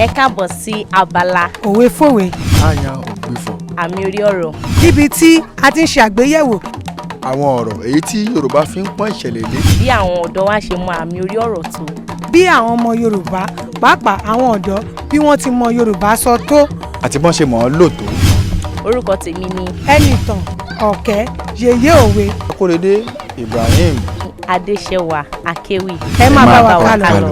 Ẹ káàbọ̀ sí abala òwe fòwe. Àyàn ògbìfọ̀. Àmì orí ọ̀rọ̀. Níbi tí a ti ń ṣe àgbéyẹ̀wò Àwọn ọ̀rọ̀ èyí tí Yorùbá fi ń pọ́n ìṣẹ̀lẹ̀ lé. Bí àwọn ọ̀dọ́ wa ṣe mọ àmì orí ọ̀rọ̀ tó. bí àwọn ọmọ Yorùbá pàápàá àwọn ọ̀dọ́ bí wọ́n ti mọ Yorùbá sọ tó. Àti bọ́n ṣe mọ̀ ọ́n lò tó. Orúkọ tèmi ni Ẹnìtàn Ọ̀kẹ́ Yèyé òwe. Akóredé Ibrahim. Adéṣẹwà Akéwì. Ẹ máa bá wa kálọ.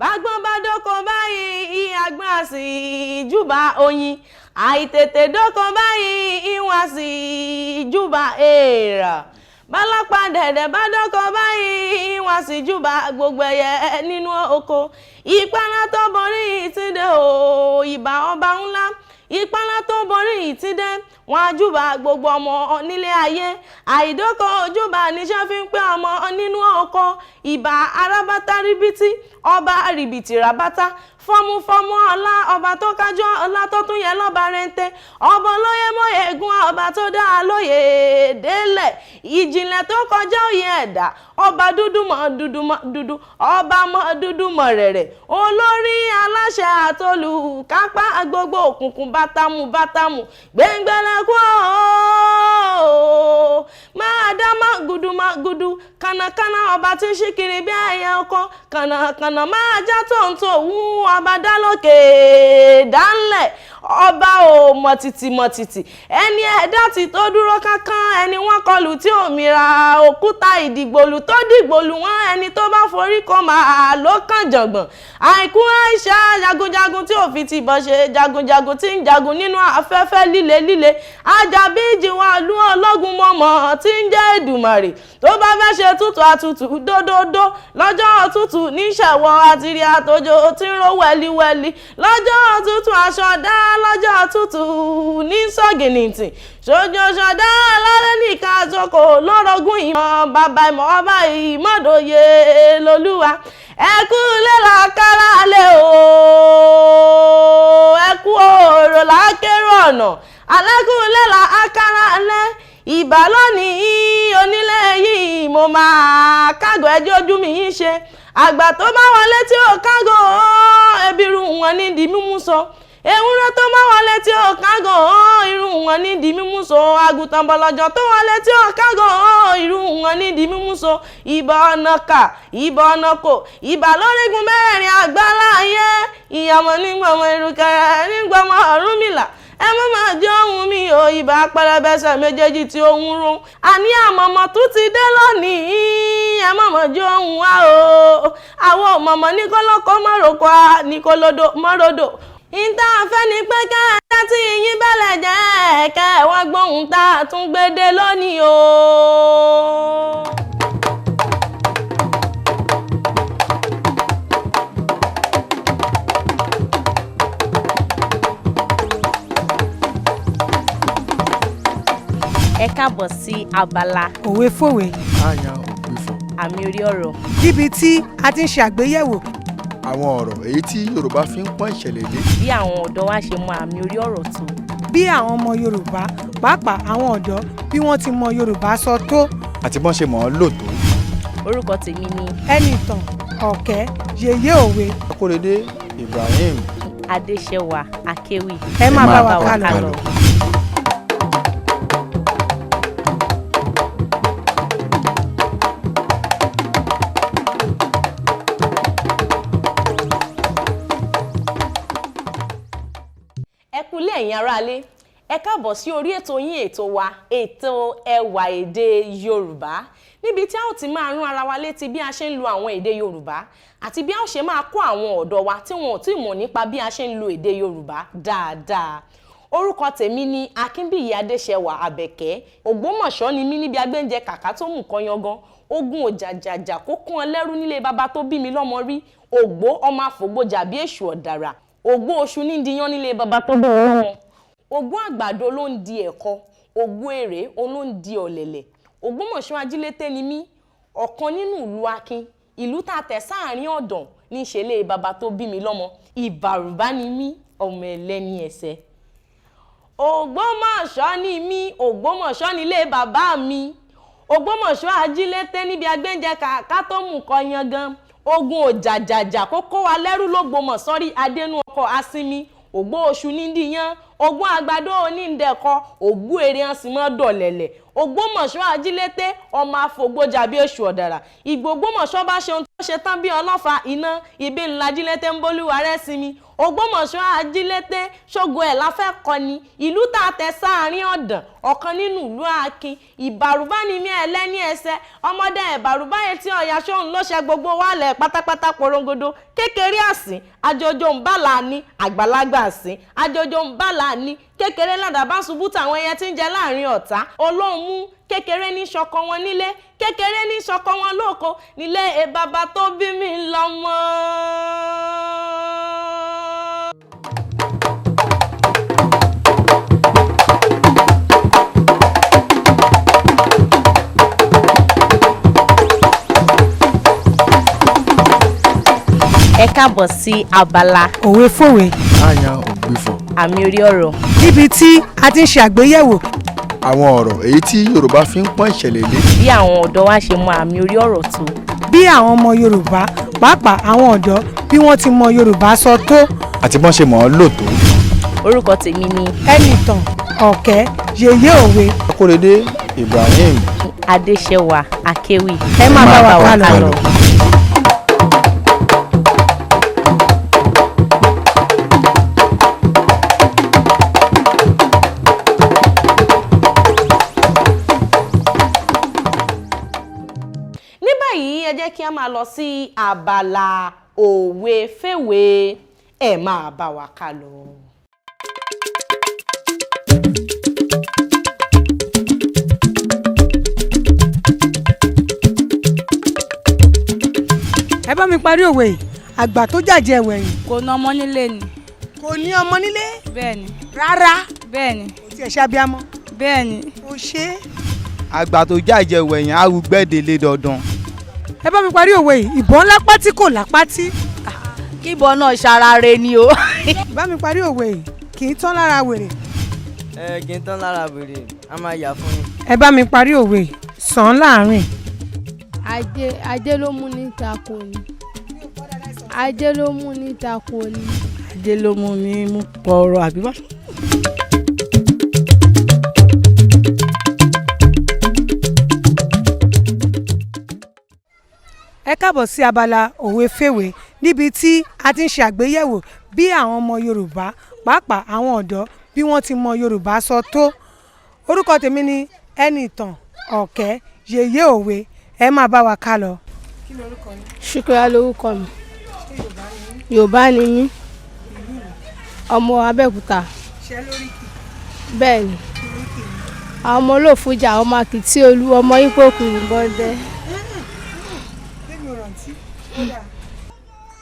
Bágbọ́n bá dóko báyìí ìyàgbọ́n àsì ìjúbà oyin, àìtètè dóko báyìí ìwọ̀n àsì ìjúbà èèrà. Bálápá dẹ̀dẹ̀ bá dóko báyìí ìwọ̀n àsì ìjúbà gbogbo ẹyẹ nínú oko. Ìpara tó borí ìtìdé o ìbà ọba ńlá. Ìpara tó borí ìtìdé wọn àjúbà gbogbo ọmọ nílé ayé. Àìdóko ojúbà níṣẹ́ fi ń pé ọmọ nínú oko. Ìbà arábátá ríbítí ọba rìbìtì ràbátá fọmúfọmú ọlá ọba tó kájọ ọlá tó tún yẹ lọ́ba rẹ̀ǹtẹ̀ ọba olóyè mọ́yè egun ọba tó dá a lóye délẹ̀ ìjìnlẹ̀ tó kọjá òye ẹ̀dá ọba dúdú mọ́ dúdú mọ́ dúdú ọba mọ́ dúdú mọ́ rẹ̀rẹ̀ olórí aláṣẹ àtolùkápá gbogbo òkùnkùn bátámù bátámù gbẹ̀ngbẹ̀lẹ̀kú ooo máa dá má gudu kànàkànà ọba tí ń ṣí kiri bí ẹyẹ ọkọ kànàkànà máa já tòǹtò wú ọba dálókè dánlẹ̀ ọba ò mọ̀tìtì ẹni ẹ̀dá tí tó dúró kánkán ẹni wọ́n kọlù tí ò mìíràn òkúta ìdìgbòlù tó dìgbòlù wọn ẹni tó bá forí kọ máa ló kàn jọ̀gbọ̀n àìkú àìṣà jagunjagun tí ò fi ti bọ́ ṣe jagunjagun tí ń jagun nínú afẹ́fẹ́ líle ajabí ìjìwà lú ọlọ́gun mọ̀mọ́ tí ń jẹ́ Èdùmàrè tó bá fẹ́ ṣe tútù àtútù dódódó lọ́jọ́ tútù níṣẹ̀wọ̀ àtìrí àtòjò tí ń ró wẹ́líwẹ́lí lọ́jọ́ tútù aṣọ dá lọ́jọ́ tútù ní sọ́gìnìtì ṣojú ṣọdá alárẹ́ nìkan àjọkò lọ́rọ̀gùn ìmọ̀ bàbá ìmọ̀ ọba ìmọ̀dòye lolúwa ẹkú lẹ́la kára lé o ẹkú òòrò lákèrò ọ̀nà alẹ́kú lẹ́la akára lẹ́ ìbà lónìí onílé yìí mo máa kágọ̀ ẹjọ́ ojú mi yín ṣe àgbà tó bá wọlé tí ó kágọ̀ ẹbírú wọn ní di mímú sọ ewúrẹ́ tó bá wọlé tí ó kágọ̀ irú wọn ní di mímú sọ àgùntàn bọ̀lọ̀jọ̀ tó wọlé tí ó kágọ̀ irú wọn ní di mímú sọ ìbà ọ̀nà kà ìbà ọ̀nà kò ìbà lórígun mẹ́rẹ̀ẹ̀rin àgbáláyé ìyàmọ̀ nígbàmọ̀ ìrùkẹ̀rẹ̀ nígbàmọ̀ Ọ̀rúnmìlà ẹ má máa jẹ́ ohun mi ò ìbà pẹrẹbẹsẹ̀ méjèèjì tí ohun rún àní àmọ̀mọ̀ tó ti dé lónìí ẹ má máa jẹ́ ohun wa o àwọn òmọ̀mọ̀ ní kọ́lọ́kọ́ mọ́rọ̀kọ́ ní kọ́lódò mọ́rọ̀dò ìta àfẹ́ ni pé kẹ́ẹ̀ẹ́ tí yín bẹ̀lẹ̀ jẹ́ kẹ́ wọ́n gbóhùn tá a tún gbé dé lónìí o. Ẹ káàbọ̀ sí abala òwe fòwe. Àyàn ògbìfọ̀. àmì orí ọ̀rọ̀. Níbi tí a ti ń ṣe àgbéyẹ̀wò Àwọn ọ̀rọ̀ èyí tí Yorùbá fi ń pọ́n ìṣẹ̀lẹ̀ lé. Bí àwọn ọ̀dọ́ wa ṣe mọ àmì orí ọ̀rọ̀ tó. bí àwọn ọmọ Yorùbá pàápàá àwọn ọ̀dọ́ bí wọ́n ti mọ Yorùbá sọ tó. Àti bọ́n ṣe mọ̀ ọ́n lò tó. Orúkọ tèmi ni Ẹnìtàn Ọ̀kẹ́ Yèyé òwe. Akóredé Ibrahim. Adéṣẹwà Akéwì. Ẹ máa bá wa kálọ. Ẹ kúlé ẹ̀yin aráalé ẹ káàbọ̀ sí orí ètò yín ètò wa ètò ẹwà èdè Yorùbá níbi tí a ó ti máa rán ara wa létí bí a ṣe ń lo àwọn èdè Yorùbá àti bí a ó ṣe máa kọ́ àwọn ọ̀dọ́ wa tí wọn ò tí mọ̀ nípa bí a ṣe ń lo èdè Yorùbá dáadáa. Orúkọ tèmi ni Akínbíyì Adéṣẹwà Àbẹ̀kẹ́ Ògbómọ̀ṣọ́ ni mí níbi agbẹ́ǹjẹ kàkà tó mú kan yangan ogun òjàjàjà kó kún ọ lẹ́rú nílé bàbá tó bí mi lọ́mọ rí ògbó ọmọ àfògbójà bí èṣù ọ̀dàrà ògbó oṣù ní diyán nílé bàbá tó bí mi lọ́mọ ògbó àgbàdo ló ń di ẹ̀kọ ògbó èrè ló ń di ọ̀lẹ̀lẹ̀ Ògbómọ̀ṣọ́ ajílété ni mí ọ̀kan nínú ìlú Akin ìlú tá a tẹ̀ sáàrin ọ̀dàn ní ìṣẹ̀lẹ̀ bàbá tó bí mi lọ́mọ ìbàrùbá ni mí ọmọ ẹlẹ́ni ẹsẹ̀. Ògbómọ̀ṣọ́ ni mí, Ògbómọ̀ṣọ́ nílé bàbá mi. Ògbómọ̀ṣọ́ ajílété níbi agbẹ́njẹ kàkà tó mú kọ yangan. Ogun òjàjàjà kó kó wa lẹ́rú l'Ógbómọ̀ṣọ́ rí adénú ọkọ̀ asinmi. Ògbó oṣù nídìyàn, ogbón àgbàdo oníndẹ̀kọ, ògbó èrè hàn sí mọ́ dọ̀lẹ̀lẹ̀. Ògbómọ̀ṣọ́ ajílété ọmọ afọgbójà bí èṣù ọ̀dàrà. Ìgbògbómọ̀ṣọ́ bá ṣe ohun tó ṣe tán bí ọlọ́fà iná, ibi ńlá ajílété ń bólúwa rẹ̀ sinmi. Ògbómọ̀ṣọ́ ajílété ṣògo ẹ̀ láfẹ́ kọni. Ìlú tá a tẹ sáàrin ọ̀dàn, ọ̀kan nínú ìlú akin. Ìbàrùbá ni mí ẹlẹ́ni ẹsẹ̀, ọmọdé ìbàrùbá yẹn tí ọ̀yà ṣóhun ló ṣe gbogbo wálẹ̀ pátápátá porongodo. Kékeré àsìn, àjọjọ ń bàlà ní, àgbàlagbà àsìn, àjọjọ ń bàlà ní. Kékeré ládàá bá ṣubú tàwọn ẹyẹ tí ń jẹ láàrin ọ̀tá. Olóhùn mú kékeré ní ṣọkọ wọn nílé, kékeré ní ṣọkọ wọn lóko, nílé bàbá tó bí mi lọ́mọ. Ẹ káàbọ̀ sí abala òwe fòwe àyàn ògbìfọ̀. àmì orí ọ̀rọ̀. níbi tí a ti ń ṣe àgbéyẹ̀wò àwọn ọ̀rọ̀ èyí tí Yorùbá fi ń pọ́n ìṣẹ̀lẹ̀ lé. Bí àwọn ọ̀dọ́ wa ṣe mọ àmì orí ọ̀rọ̀ tó. bí àwọn ọmọ Yorùbá pàápàá àwọn ọ̀dọ́ bí wọ́n ti mọ Yorùbá sọ tó. àti bọ́n ṣe mọ̀ ọ́ lò tó. Orúkọ tèmi ni Ẹnìtàn Ọ̀kẹ́ yèyé òwe. Akóredé Ibrahim. Adéṣẹwà Akéwì. Ẹ máa bá wa ká lọ. Ní báyìí ẹ jẹ́ kí a máa lọ sí abala òwe fèwe, ẹ máa bá wa ká lọ. ẹ bá mi parí òwe yìí àgbà tó jàjẹ ẹ̀wẹ̀yìn. Kò ná ọmọ nílé ni. kò ní ọmọ nílé Bẹ́ẹ̀ni. rárá. Bẹ́ẹ̀ni. kò tiẹ̀ ṣe abiyamọ. Bẹ́ẹ̀ni. ó ṣe é. àgbà tó jàjẹ wẹ̀yìn arúgbẹ́dẹ́lé dandan. ẹ bá mi parí òwe yìí ìbọn lápá tí kò lápá tí. Kíbọn náà ṣarare ni o. bá mi parí òwe yìí kì í tán lára wèrè. kì í tán lára wèrè a máa yà fún yín. ẹ bá mi parí òwe yìí sàn án láàrin. Ajé ló mú ní tako ni. Ajé ló mú ní tako ni. Ajé ló mú mi mú pọ̀rọ̀ àbí bá. ẹ káàbọ̀ sí abala òwe fèwe níbi tí a ti ń ṣe àgbéyẹ̀wò bí àwọn ọmọ Yorùbá pàápàá àwọn ọ̀dọ́ bí wọ́n ti mọ Yorùbá sọ tó. orúkọ tèmi ni Ẹnìtàn Ọ̀kẹ́ yèyé òwe. ẹ máa bá wa ká lọ. kí ni orúkọ yín? Ṣùkúrà lórúkọ mi. Yorùbá ni mí. Ọmọ Abẹ́òkúta. ṣe lórí kì. Bẹ́ẹ̀ ni. Àwọn ọmọ Olófújà, ọmọ Àkìtì Olú, ọmọ Ìpòkù Ìbọdẹ.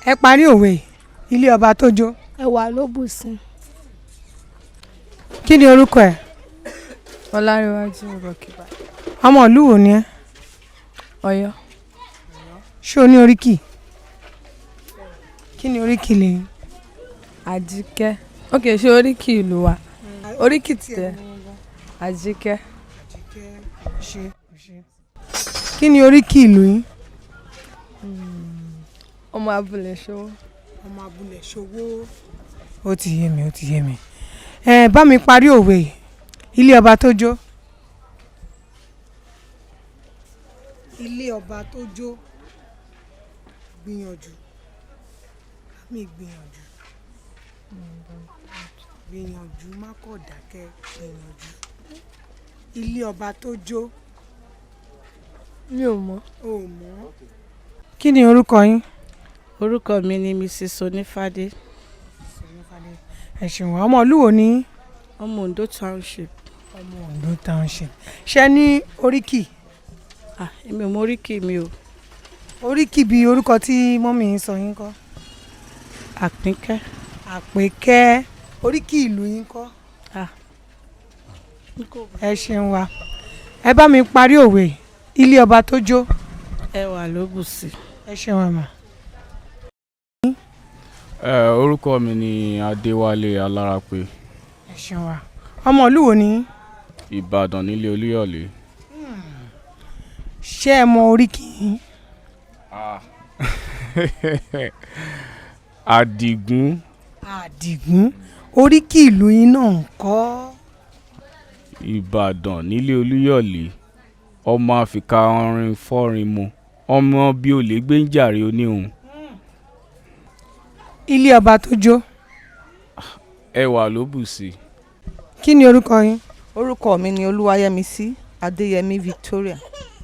ẹ parí òwe yìí ilé ọba tó jó. Ẹwà ló bù sí. kí ni orúkọ ẹ? Ọlárẹ̀wájú Rọ̀kìbà. ọmọ ìlú wo ni ẹ? Ọ̀yọ́. ṣé o ní oríkì? kí ni oríkì lè? Àjíkẹ́. Ok, ṣé oríkì ìlú wa? Oríkì tẹ. Àjíkẹ́. kí ni oríkì ìlú yín? Ọmọ Abúlé Ṣòwò. ọmọ Abúlé Ṣòwò. ó ti yé mi ó ti yé mi. ẹ bá mi parí òwe yìí ilé ọba tó jó. ilé ọba tó jó. gbìyànjú mi gbìyànjú gbìyànjú má kọ̀ dákẹ́ gbìyànjú. ilé ọba tó jó. Mi ò mọ̀. o mọ̀. kí ni orúkọ yín? Orúkọ mi ni Mrs. Onífádé. ẹ ṣeun ọmọ ìlú wo ni? Ọmọ Ondo Township. ọmọ Ondo Township. ṣé ní oríkì? Èmi ò mọ oríkì mi o. oríkì bíi orúkọ tí mọ́mì ń sọ yín kọ́? Àpínkẹ́. Àpèkẹ́. oríkì ìlú yín kọ́? ẹ ṣeun wa. ẹ bá mi parí òwe ilé ọba tó jó. Ẹwà ló bù sí. ẹ ṣeun àmà. Orúkọ mi ni Adéwálé Alárápé. ẹ ṣeun wa ọmọ ìlú wo ni. Ìbàdàn nílé Olúyọ̀lé. ṣé ẹ mọ oríkì yín. Àdìgún. Àdìgún oríkì ìlú yín náà ń kọ́. Ìbàdàn nílé Olúyọ̀lé. Ọmọ àfikà ọrin fọ́rin mu. Ọmọ bí olè gbé ń jàre oníhun. ilé ọba tó jó. Ẹwà ló bù sí. kí ni orúkọ yín. orúkọ mi ni Olúwayẹmísí Adéyẹmí Victoria.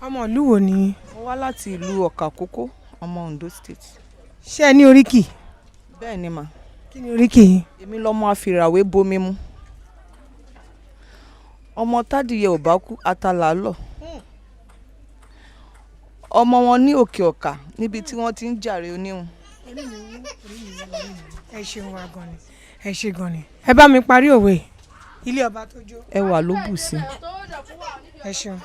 ọmọ ìlú wo ni. mo wá láti ìlú Ọ̀kàkókó ọmọ Ondo State. ṣé ẹ ní oríkì. bẹ́ẹ̀ ni mà. kí ni oríkì yín. èmi lọmọ àfìràwé bomi mu. ọmọ tádìyẹ ò bá kú àtàlà lọ. ọmọ wọn ní Òkè Ọ̀kà níbi tí wọ́n ti ń jàre oníhun. ẹ ṣeun wa gan ni ẹ ṣe gan ni. ẹ bá mi parí òwe ilé ọba tó jó. ẹwà ló bù sí. ẹ ṣeun.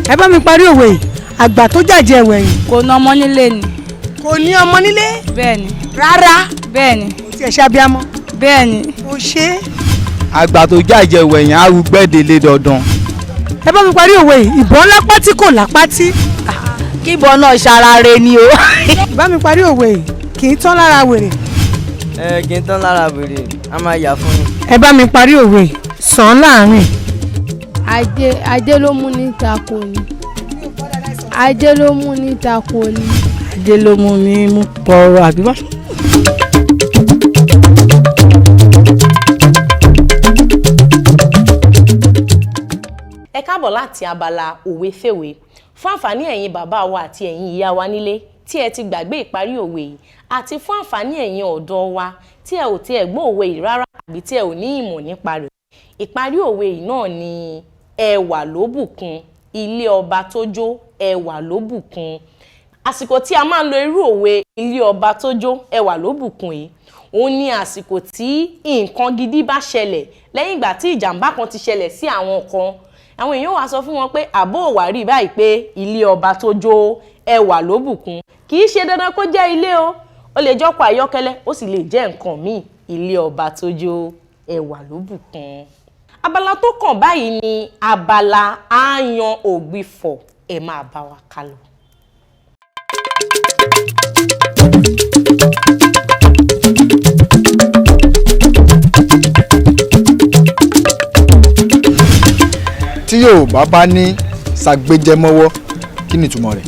ẹ bá mi parí òwe àgbà tó jàjẹ ẹwẹ̀yìn. kò ná ọmọ nílé ni. kò ní ọmọ nílé. bẹ́ẹ̀ni. rárá. bẹ́ẹ̀ni. kò tiẹ̀ ṣe abiyamọ. bẹ́ẹ̀ni. o ṣe. àgbà tó jàjẹ wẹ̀yìn arúgbẹ́dẹ̀lé dandan. ẹ bá mi parí òwe ìbọn lápá tí kò lápá tí. kí ìbọn náà ṣarare ni o. bá mi parí òwe kì í tán lára wèrè. kì í tán lára wèrè a máa yà fún yín. ẹ bá mi parí òwe sàn láàrin. ajé ló mú ní tako ni. ajé ló mú ní tako ni. ajé ló mú mi mú pọ̀rọ̀ àbíwá. ẹ káàbọ̀ láti abala òwe fèwé fún àǹfààní ẹ̀yin bàbá wa àti ẹ̀yin ìyá wa nílé tí ẹ ti gbàgbé ìparí òwe yìí àti fún àǹfààní ẹ̀yin ọ̀dọ́ wa tí ẹ ò tiẹ̀ gbọ́ òwe yìí rárá àbí tí ẹ ò ní ìmọ̀ nípa rẹ̀. ìparí òwe yìí náà ni ẹwà ló bùkún ilé ọba tó jó ẹwà ló bùkún. àsìkò tí a máa ń lo irú òwe ilé ọba tó jó ẹwà ló bùkún yìí òun ni àsìkò tí nǹkan gidi bá ṣẹlẹ̀ lẹ́yìn ìgbà tí ìjàmbá kan ti ṣẹlẹ̀ sí àwọn kan. àwọn èèyàn wá sọ fún wọn pé àbó wà rí báyìí pé ilé ọba tó jó ẹwà ló bùkún. kì í ṣe dandan kó jẹ́ ilé o ó lè jọ́pọ̀ ayọ́kẹ́lẹ́ ó sì lè jẹ́ nǹkan míì ilé ọba tó jó ẹwà ló bùkún. abala tó kàn báyìí ni abala àyàn ògbìfọ̀ ẹ máa bá wa kálọ. tí Yorùbá bá ní ṣàgbéjẹmọ́wọ́ kí ni ìtumọ̀ rẹ̀.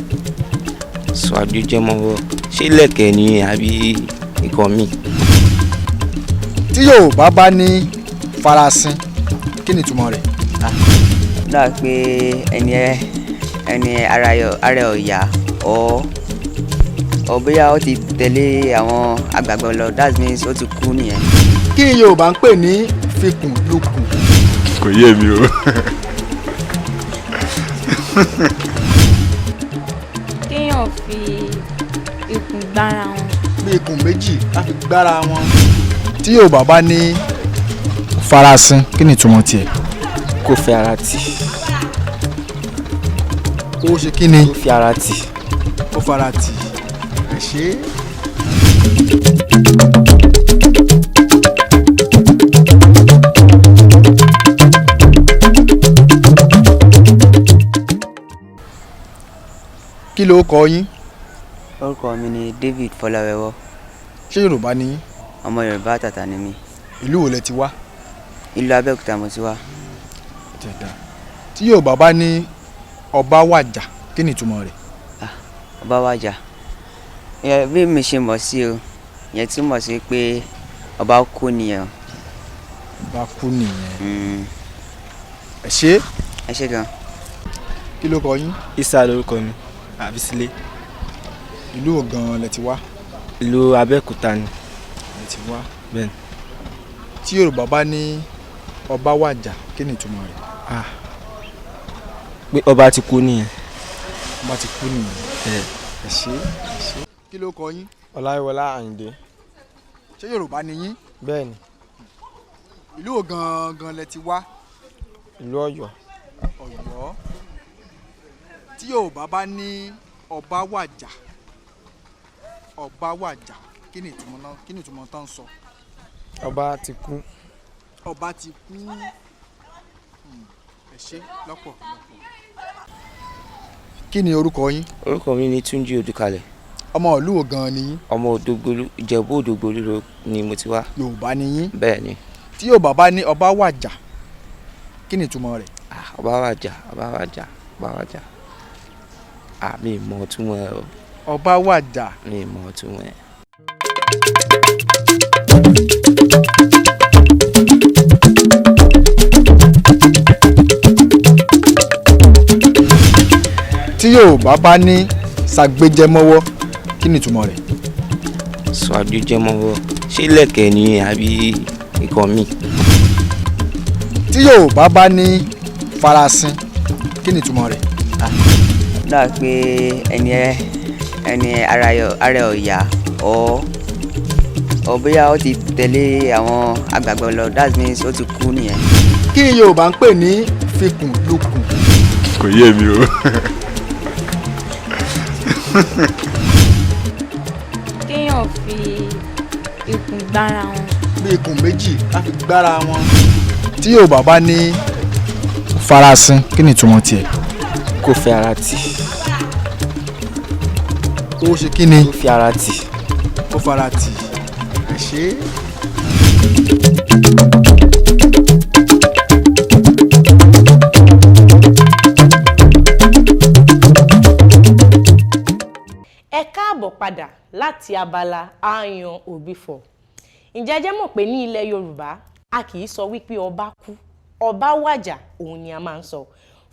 ṣàgbéjẹmọ́wọ́ ṣé lẹ̀kẹ̀ ni àbí nǹkan míì. tí Yorùbá bá ní farasin kí ni ìtumọ̀ rẹ̀. dáa pé ẹni ara ẹ̀ ò yá ọ bóyá ó ti tẹ̀lé àwọn àgbààgbà lọ that means ó ti kú nìyẹn. kí ni Yorùbá ń pè ní fikùn lukùn. kò yé mi o. kéèyàn fi ikùn gbára wọn. bí ikùn méjì láti gbára wọn. tí Yorùbá bá ní farasin kí ni ìtumọ̀ tiẹ̀. kó fi ara tì. kó ṣe kí ni. kó fi ara tì. kó fara tì. ẹ ṣe é. kí ló kọ yín. orúkọ mi ni David Fọláwẹ́wọ́. ṣé Yorùbá ni yín. ọmọ Yorùbá àtàtà ni mí. ìlú wo lẹ ti wá. ìlú Abẹ́òkúta mo ti wá. tí Yorùbá bá ní ọba wàjà kí ni ìtumọ̀ rẹ̀. ọba wàjà bí mi ṣe mọ̀ sí o yẹn túmọ̀ sí pé ọba kú nìyẹn. ọba kú nìyẹn. ẹ ṣé. ẹ ṣé gan. kí ló kọ yín. Isa lórúkọ mi Àbísílẹ̀. ìlú wo gan-an lẹ ti wá. ìlú Abẹ́òkúta ni. lẹ ti wá. bẹ́ẹ̀ni. tí Yorùbá bá ní ọba wàjà kí ni ìtumọ̀ rẹ̀. pé ọba ti kú nìyẹn. ọba ti kú nìyẹn. ẹ ṣé. kí ló kọ yín. Ọláyíwọlá Àyìndé. ṣé Yorùbá ni yín. bẹ́ẹ̀ni. ìlú wo gangan lẹ ti wá? ìlú Ọ̀yọ́. Ọ̀yọ́. Tí Yorùbá bá ní ọba wàjà, ọba wàjà, kí ni ìtumọ̀ tán sọ? ọba ti kú. Ọba ti kú. Ẹ ṣé lọ́pọ̀. Kí ni orúkọ yín? orúkọ mi ni Túnjí Odùkalẹ̀. Ọmọ ìlú wo gan ni yín? ọmọ Òdògbolú, Ìjẹ̀bú Òdògbolú ni mo ti wá. Yorùbá ni yín? bẹ́ẹ̀ ni. Tí Yorùbá bá ní ọba wàjà, kí ni ìtumọ̀ rẹ̀? ọba wàjà. mi mọ̀ túmọ̀ ẹ̀ o. Ọba wàjà. mi mọ̀ túmọ̀ ẹ̀. Tí Yorùbá bá ní ṣàgbéjẹmọ́wọ́, kí ni ìtumọ̀ rẹ̀? ṣàgbéjẹmọ́wọ́ ṣé lẹ̀kẹ̀ ni àbí nǹkan mi? Tí Yorùbá bá ní farasin, kí ni ìtumọ̀ rẹ̀? dáa pé ẹni ara ọ̀yà ọ̀ bóyá ó ti tẹ̀lé àwọn àgbàgbọ́ lọ, that means ó ti kú nìyẹn. Kí ni Yorùbá ń pè ní fikùn lukùn? kò yé mi o. kéèyàn fi ikùn gbára wọn. Bí ikùn méjì láti gbára wọn. Tí Yorùbá bá ní farasin, kí ni ìtumọ̀ tiẹ̀? kò fi ara tì. Ó ṣe kí ni? kò fi ara tì. Ó fara tì. Ẹ ṣé. Ẹ káàbọ̀ padà láti abala àyàn òbífọ̀. Ǹjẹ́ ẹ jẹ́ mọ̀ pé ní ilẹ̀ Yorùbá a kì í sọ wípé ọba kú, ọba wàjà òun ni a máa ń sọ.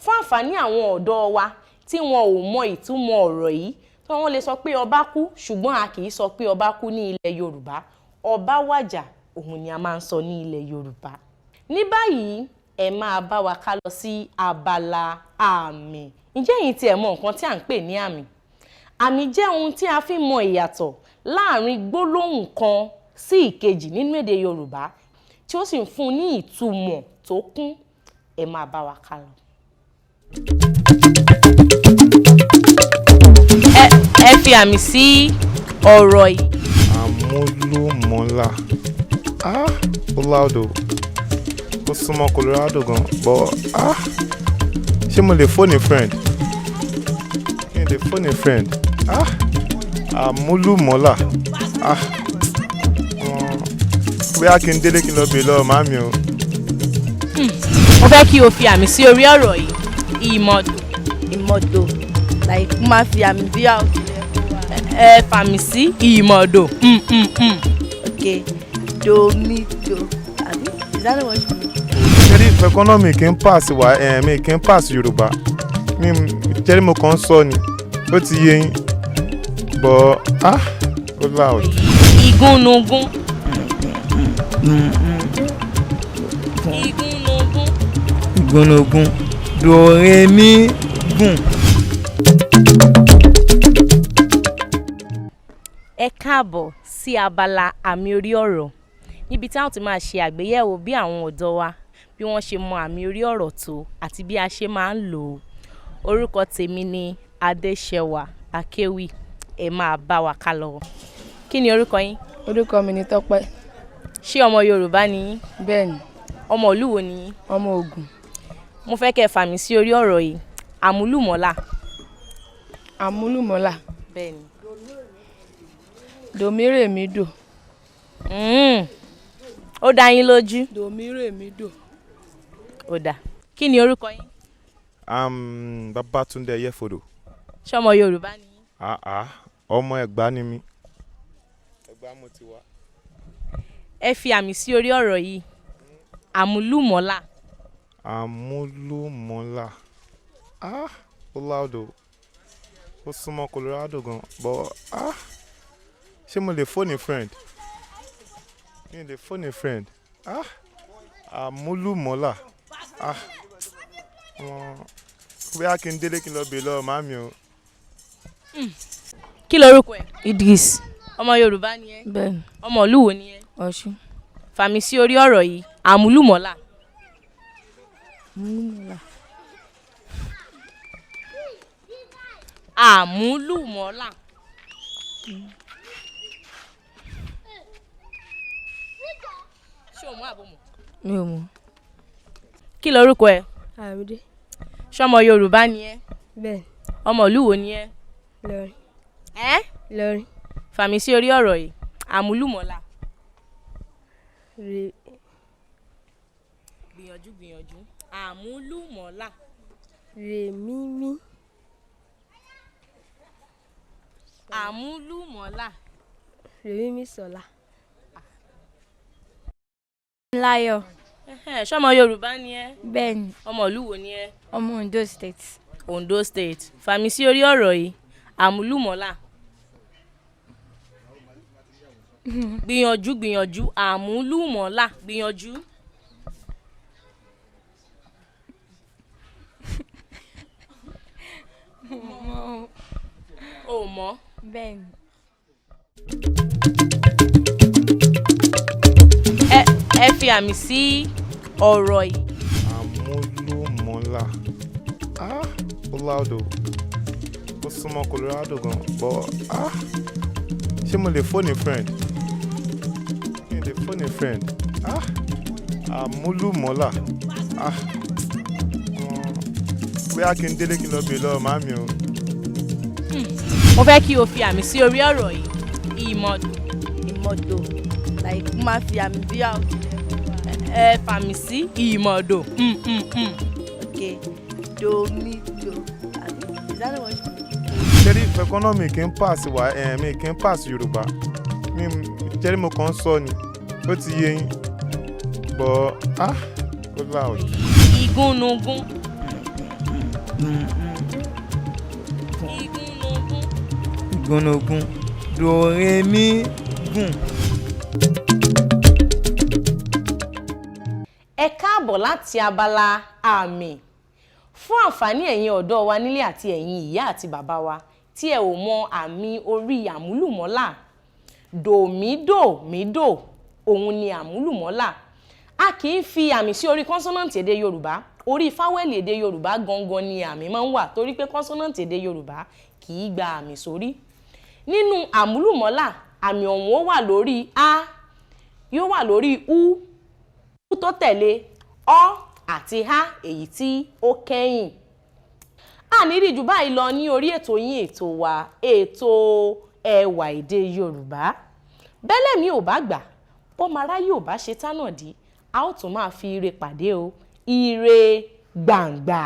Fún àǹfààní àwọn ọ̀dọ́ wa tí wọn ò mọ ìtumọ̀ ọ̀rọ̀ yìí, tí wọ́n lè sọ pé ọba kú ṣùgbọ́n a kì í sọ pé ọba kú ní ilẹ̀ Yorùbá. Ọba wàjà òun ni a máa ń sọ ní ilẹ̀ Yorùbá. Ní báyìí ẹ máa bá wa ká lọ sí abala àmì. Ǹjẹ́ ẹ̀yin tí ẹ mọ nǹkan tí à ń pè ní àmì? Àmì jẹ́ ohun tí a fi ń mọ ìyàtọ̀ láàrin gbólóhùn kan sí ìkejì nínú èdè Yorùbá tí ó sì ń fún ní ìtumọ̀ tó kún. Ẹ máa bá wa ká lọ. Ẹ fi àmì sí ọ̀rọ̀ yìí. Àmúlùmọ́lá. Ó láòdò. Ó súnmọ́ Colorado gan. But ṣé mo lè fóònù friend? Kí n lè fóònù friend? Àmúlùmọ́lá. Bóyá kí n délé kí n lọ bèèrè lọ́wọ́ màmí o. Mo fẹ́ kí o fi àmì sí orí ọ̀rọ̀ yìí. Ìmọ̀dò. Like máa fi àmì bí a ò fi rẹ̀ kó wa. Ẹ fàmì sí ìmọ̀dò. Okay. Domido. Àbí? Is that what you mean? Ṣé economy kì í pass wá mi kì í pass Yorùbá? Mi jẹ́rí mo kàn ń sọ ni. Ó ti yé yín. But ó loud. Ìgúnnugún. Ìgúnnugún. Dòrèmí gùn. Ẹ káàbọ̀ sí abala àmì orí ọ̀rọ̀ níbi tí a ó ti máa ṣe àgbéyẹ̀wò bí àwọn ọ̀dọ́ wa bí wọ́n ṣe mọ àmì orí ọ̀rọ̀ tó àti bí a ṣe máa ń lò ó. Orúkọ tèmi ni Adéṣẹwà Akéwì. Ẹ máa bá wa ká lọ. Kí ni orúkọ yín? Orúkọ mi ni Tọ́pẹ́. Ṣé ọmọ Yorùbá ni yín? Bẹ́ẹ̀ni. Ọmọ ìlú wo ni yín? Ọmọ Ògùn. Mo fẹ́ kẹ́ fàmì sí orí ọ̀rọ̀ yìí. Àmúlùmọ́là. Àmúlùmọ́là. Bẹ́ẹ̀ni. Dòmírèmídò. Ó dá yín lójú? Dòmírèmídò. Ó dá. Kí ni orúkọ yín? Babátúndé Yẹ́fodò. Ṣé ọmọ Yorùbá ni yín? Ọmọ Ẹ̀gbá ni mí. Ẹ̀gbá mo ti wá. Ẹ fi àmì sí orí ọ̀rọ̀ yìí. Àmúlùmọ́là. Àmúlùmọ́lá. Ó láòdò. Ó súnmọ́ Colorado gan. But ṣé mo lè fóònù friend? Kí n lè fóònù friend? Àmúlùmọ́lá. Bóyá kí n délé kí n lọ bèèrè lọ́wọ́ màmí o. Kí lorúkọ ẹ? Idris. Ọmọ Yorùbá ni ẹ? Bẹ́ẹ̀ni. Ọmọ ìlú wo ni ẹ? Ọ̀ṣun. Fàmì sí orí ọ̀rọ̀ yìí. àmúlùmọ́là. àmúlùmọ́là. ṣé o mọ̀ àbò mọ̀? mi ò mọ̀. kí lorúkọ ẹ? Àmídé. ṣọmọ Yorùbá ni ẹ? bẹ́ẹ̀. ọmọ ìlú wo ni ẹ? Ìlọrin. Ìlọrin. fàmì sí orí ọ̀rọ̀ yìí àmúlùmọ́là. gbìyànjú àmúlùmọ́là. Rèmímí. àmúlùmọ́là. Rèmímí Sọlá. Láyọ̀. ṣọmọ Yorùbá ni ẹ? Bẹ́ẹ̀ni. ọmọ ìlú wo ni ẹ? Ọmọ Ondo State. Ondo State. fàmì sí orí ọ̀rọ̀ yìí àmúlùmọ́là. gbìyànjú àmúlùmọ́là. gbìyànjú. o mọ̀? Bẹ́ẹ̀ni. ẹ fi àmì sí ọ̀rọ̀ yìí. àmúlùmọ́là ó láòdò ó súnmọ́ Colorado gan but ṣé mo lè fóònù friend àmúlùmọ́là bóyá kí n délé kí n lọ bèèrè lọ́wọ́ màmí o. mo fẹ́ kí o fi àmì sí orí ọ̀rọ̀ yìí ìmọ̀dò like máa fi àmì bí àwọn. ẹ fàmì sí ìmọ̀dò. okay domito àbí is that what you mean? ṣẹ́rí economy kì í pass wa mi kì í pass Yorùbá mi ṣẹ́rí mo kàn ń sọ ni ó ti yé yín bọ́ ó loud. ìgúnnugún. ìgúnnugún dòrèmí gùn. ẹ káàbọ̀ láti abala àmì fún àǹfààní ẹ̀yin ọ̀dọ́ wa nílé àti ẹ̀yin ìyá àti bàbá wa tí ẹ ò mọ àmì orí àmúlùmọ́là dòmídò òun ni àmúlùmọ́là. A kì í fi àmì sí orí kọ́nsọ́nàǹtì èdè Yorùbá, orí fáwẹ́lì èdè Yorùbá gangan ni àmì máa ń wà torí pé kọ́nsọ́nàǹtì èdè Yorùbá kì í gba àmì sórí. Nínú àmúlùmọ́là àmì ọ̀hún ó wà lórí a, yóò wà lórí u tó tẹ̀lé ọ àti ha èyí tí ó kẹ́yìn. A ní rí jù báyìí lọ ní orí ètò yín ètò wa ètò ẹwà èdè Yorùbá. Bẹ́lẹ̀ mi ò bá gbà bọ́mara yóò bá ṣe tánà dí a ó tún máa fi ire pàdé o ire gbàǹgbà.